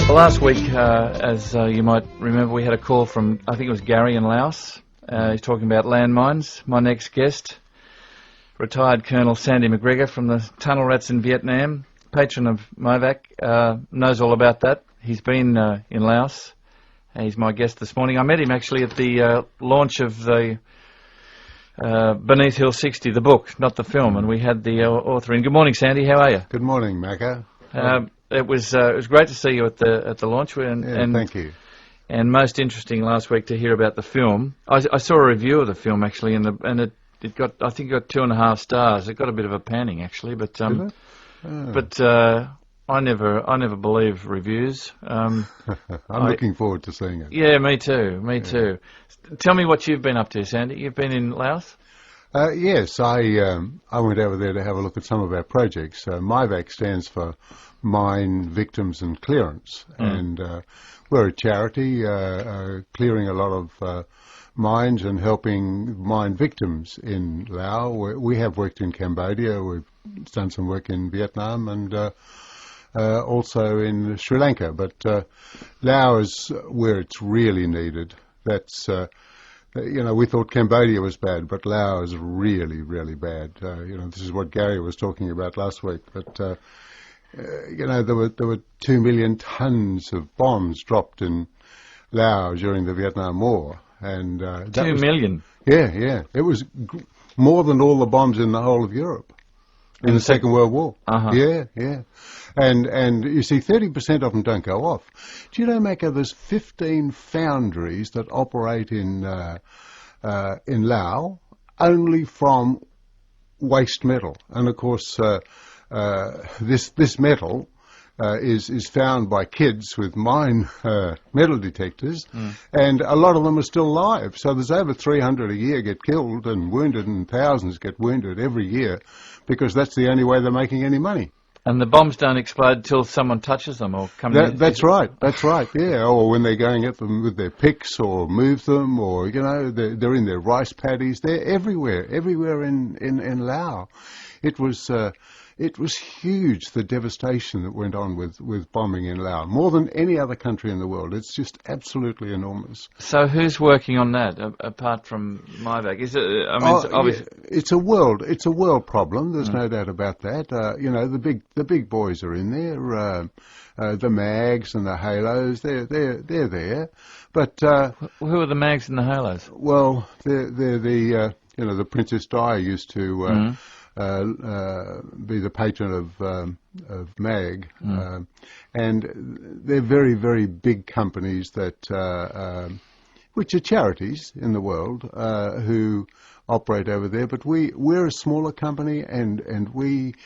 Well, last week, as you might remember, we had a call from, I think it was Gary in Laos. He's talking about landmines. My next guest, retired Colonel Sandy McGregor from the tunnel rats in Vietnam, patron of MiVAC, knows all about that. He's been in Laos. He's my guest this morning. I met him actually at the launch of the Beneath Hill 60, the book, not the film, and we had the author in. Good morning, Sandy. How are you? Good morning, Macca. It was great to see you at the launch. And thank you. And most interesting last week to hear about the film. I saw a review of the film actually, and it got, I think it got 2.5 stars. It got a bit of a panning actually, but I never believe reviews. I'm looking forward to seeing it. Yeah, me too. Me too. Tell me what you've been up to, Sandy. You've been in Laos? Yes, I went over there to have a look at some of our projects. MiVAC stands for Mine Victims and Clearance, and we're a charity clearing a lot of mines and helping mine victims in Laos. We have worked in Cambodia, we've done some work in Vietnam, and also in Sri Lanka, but Laos is where it's really needed. That's we thought Cambodia was bad, but Laos is really, really bad. This is what Gary was talking about last week. But there were 2 million tons of bombs dropped in Laos during the Vietnam War, and 2 million. Yeah, it was more than all the bombs in the whole of Europe in the Second World War. Yeah. And you see, 30% of them don't go off. Do you know, Macca, there's 15 foundries that operate in Laos only from waste metal. And of course, this metal is found by kids with mine metal detectors, and a lot of them are still alive. So there's over 300 a year get killed and wounded, and thousands get wounded every year, because that's the only way they're making any money. And the bombs don't explode until someone touches them or comes in? That's right, yeah. Or when they're going at them with their picks or move them, or, they're in their rice paddies. They're everywhere in Laos. It was huge, the devastation that went on with bombing in Laos, more than any other country in the world. It's just absolutely enormous. So who's working on that apart from MiVAC? Is it? I mean, obviously it's a world problem. There's no doubt about that. The big boys are in there. The mags and the halos, they're there. But who are the mags and the halos? Well, they're the Princess Di used to. Be the patron of MAG, and they're very, very big companies that which are charities in the world who operate over there. But we're a smaller company, and we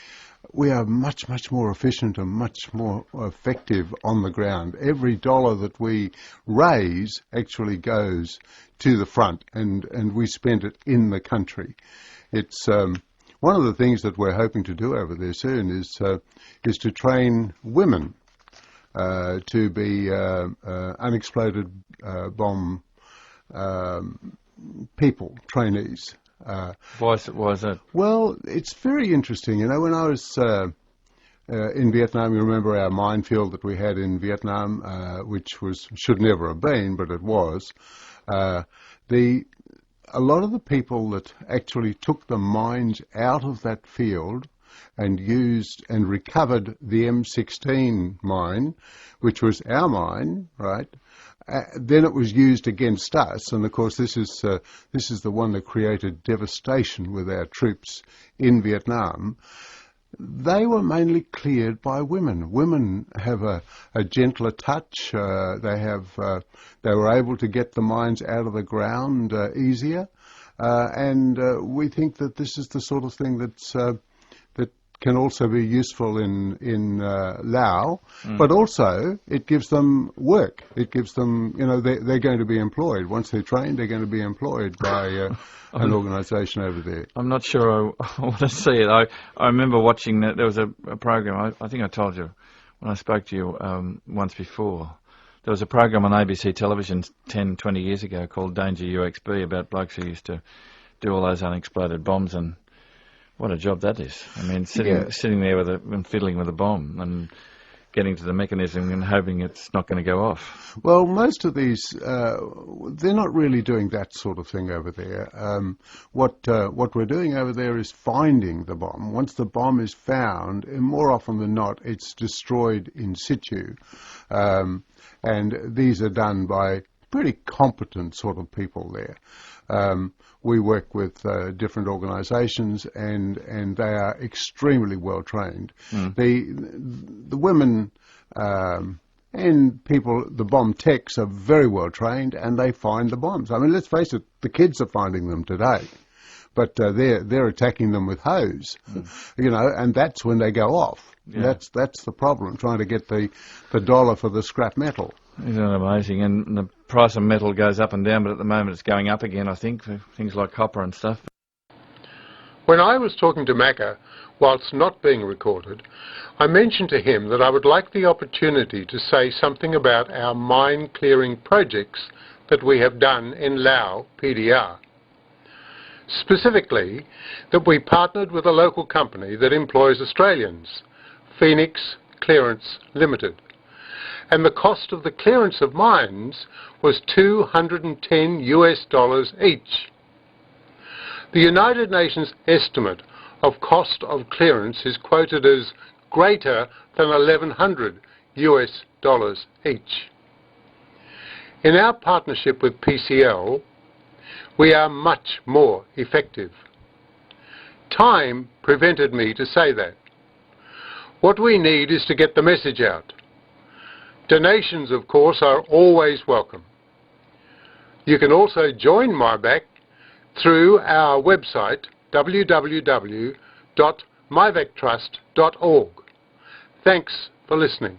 are much, much more efficient and much more effective on the ground. Every dollar that we raise actually goes to the front, and we spend it in the country. It's one of the things that we're hoping to do over there soon is to train women to be unexploded bomb trainees. Why is that? Well, it's very interesting. When I was in Vietnam, you remember our minefield that we had in Vietnam, which should never have been, but it was. A lot of the people that actually took the mines out of that field and used and recovered the M16 mine, which was our mine, right? Then it was used against us, and of course this is the one that created devastation with our troops in Vietnam. They were mainly cleared by women. Women have a gentler touch. They were able to get the mines out of the ground easier, and we think that this is the sort of thing that can also be useful in Laos, but also it gives them work. It gives them, they're going to be employed. Once they're trained, they're going to be employed by an organisation over there. I'm not sure I want to see it. I remember watching that. There was a program, I think I told you when I spoke to you once before. There was a program on ABC television 10, 20 years ago called Danger UXB about blokes who used to do all those unexploded bombs, and what a job that is. I mean, sitting there and fiddling with a bomb and getting to the mechanism and hoping it's not going to go off. Well, most of these, they're not really doing that sort of thing over there. What we're doing over there is finding the bomb. Once the bomb is found, and more often than not, it's destroyed in situ. And these are done by pretty competent sort of people there. We work with different organisations, and they are extremely well trained. The women and people, the bomb techs, are very well trained, and they find the bombs. I mean, let's face it, the kids are finding them today, but they're attacking them with hose, you know, and that's when they go off. Yeah. That's the problem, trying to get the dollar for the scrap metal. Isn't it amazing? And the price of metal goes up and down, but at the moment it's going up again, I think, for things like copper and stuff. When I was talking to Macca, whilst not being recorded, I mentioned to him that I would like the opportunity to say something about our mine-clearing projects that we have done in Laos, PDR. Specifically, that we partnered with a local company that employs Australians, Phoenix Clearance Limited. And the cost of the clearance of mines was $210 each. The United Nations estimate of cost of clearance is quoted as greater than $1,100 each. In our partnership with PCL, we are much more effective. Time prevented me to say that. What we need is to get the message out. Donations, of course, are always welcome. You can also join MiVAC through our website, www.mivactrust.org. Thanks for listening.